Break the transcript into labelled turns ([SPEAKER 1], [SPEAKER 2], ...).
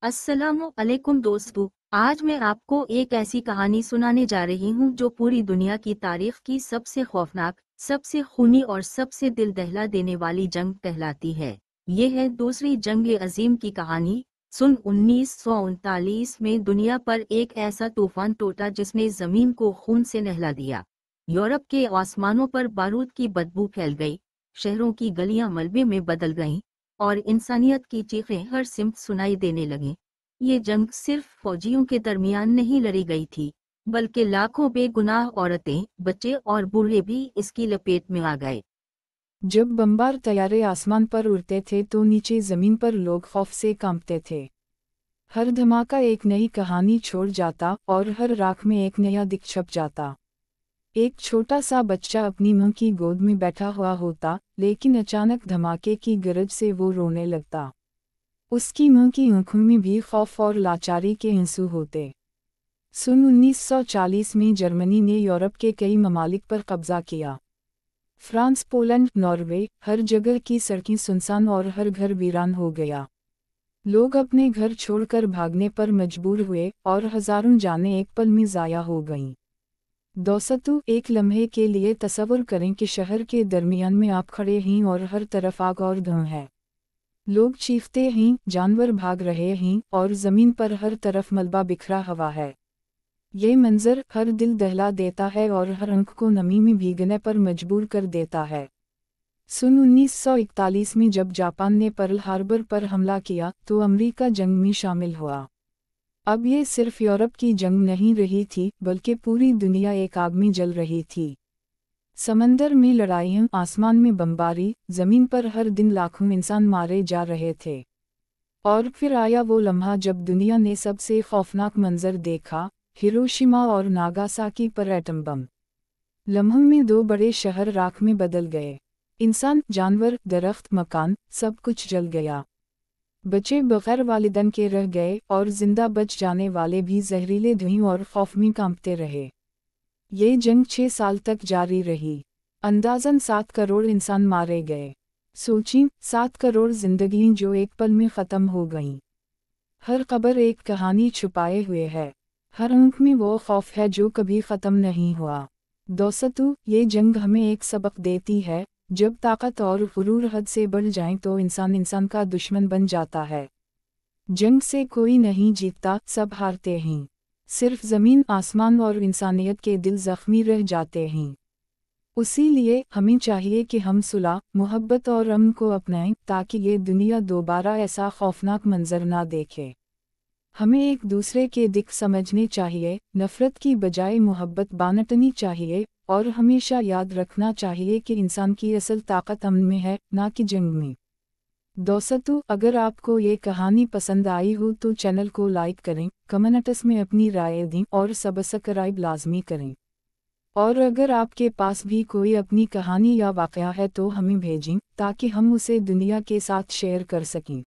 [SPEAKER 1] अस्सलामु अलैकुम दोस्तों, आज मैं आपको एक ऐसी कहानी सुनाने जा रही हूँ जो पूरी दुनिया की तारीख की सबसे खौफनाक, सबसे खूनी और सबसे दिल दहला देने वाली जंग कहलाती है। ये है दूसरी जंग अजीम की कहानी। सन 1939 में दुनिया पर एक ऐसा तूफान टूटा जिसने जमीन को खून से नहला दिया। यूरोप के आसमानों पर बारूद की बदबू फैल गई, शहरों की गलियां मलबे में बदल गईं और इंसानियत की चीखें हर सिमत सुनाई देने लगीं। ये जंग सिर्फ फौजियों के दरमियान नहीं लड़ी गई थी, बल्कि लाखों बेगुनाह औरतें, बच्चे और बूढ़े भी इसकी लपेट में आ गए।
[SPEAKER 2] जब बम्बार तैयारे आसमान पर उड़ते थे तो नीचे जमीन पर लोग खौफ से कांपते थे। हर धमाका एक नई कहानी छोड़ जाता और हर राख में एक नया दिख छप जाता। एक छोटा सा बच्चा अपनी मां की गोद में बैठा हुआ होता, लेकिन अचानक धमाके की गरज से वो रोने लगता। उसकी मां की आंखों में भी खौफ और लाचारी के आंसू होते। सन 1940 में जर्मनी ने यूरोप के कई ममालिक पर कब्जा किया। फ्रांस, पोलैंड, नॉर्वे, हर जगह की सड़कें सुनसान और हर घर वीरान हो गया। लोग अपने घर छोड़कर भागने पर मजबूर हुए और हजारों जानें एक पल में ज़ाया हो गईं। दोस्तों, एक लम्हे के लिए तसव्वुर करें कि शहर के दरमियान में आप खड़े हैं और हर तरफ आग और धुआं है। लोग चीखते हैं, जानवर भाग रहे हैं और ज़मीन पर हर तरफ मलबा बिखरा हुआ है। ये मंजर हर दिल दहला देता है और हर आंख को नमी में भीगने पर मजबूर कर देता है। सन 1941 में जब जापान ने पर्ल हार्बर पर हमला किया तो अमेरिका जंग में शामिल हुआ। अब ये सिर्फ यूरोप की जंग नहीं रही थी, बल्कि पूरी दुनिया एक आग में जल रही थी। समंदर में लड़ाइयाँ, आसमान में बमबारी, जमीन पर हर दिन लाखों इंसान मारे जा रहे थे। और फिर आया वो लम्हा जब दुनिया ने सबसे खौफनाक मंजर देखा, हिरोशिमा और नागासाकी पर एटम बम। लम्हों में दो बड़े शहर राख में बदल गए। इंसान, जानवर, दरख्त, मकान, सब कुछ जल गया। बच्चे बगैर वालिदैन के रह गए और जिंदा बच जाने वाले भी जहरीले धुएं और खौफ में कांपते रहे। ये जंग 6 साल तक जारी रही। अंदाज़न 7 करोड़ इंसान मारे गए। सोचिए, 7 करोड़ जिंदगियां जो एक पल में ख़त्म हो गईं। हर कब्र एक कहानी छुपाए हुए है। हर आंख में वो खौफ है जो कभी ख़त्म नहीं हुआ। दोस्तों, ये जंग हमें एक सबक देती है, जब ताकत और गुरूर हद से बढ़ जाएं तो इंसान का दुश्मन बन जाता है। जंग से कोई नहीं जीतता, सब हारते हैं। सिर्फ ज़मीन, आसमान और इंसानियत के दिल ज़ख्मी रह जाते हैं। उसी लिए हमें चाहिए कि हम सुलह, मोहब्बत और अमन को अपनाएं ताकि ये दुनिया दोबारा ऐसा खौफनाक मंजर ना देखे। हमें एक दूसरे के दिख समझने चाहिए, नफ़रत की बजाय मोहब्बत बांटनी चाहिए और हमेशा याद रखना चाहिए कि इंसान की असल ताकत अमन में है, ना कि जंग में। दोस्तों, अगर आपको ये कहानी पसंद आई हो तो चैनल को लाइक करें, कमेंट्स में अपनी राय दें और सब्सक्राइब लाजमी करें। और अगर आपके पास भी कोई अपनी कहानी या वाक़या है तो हमें भेजें ताकि हम उसे दुनिया के साथ शेयर कर सकें।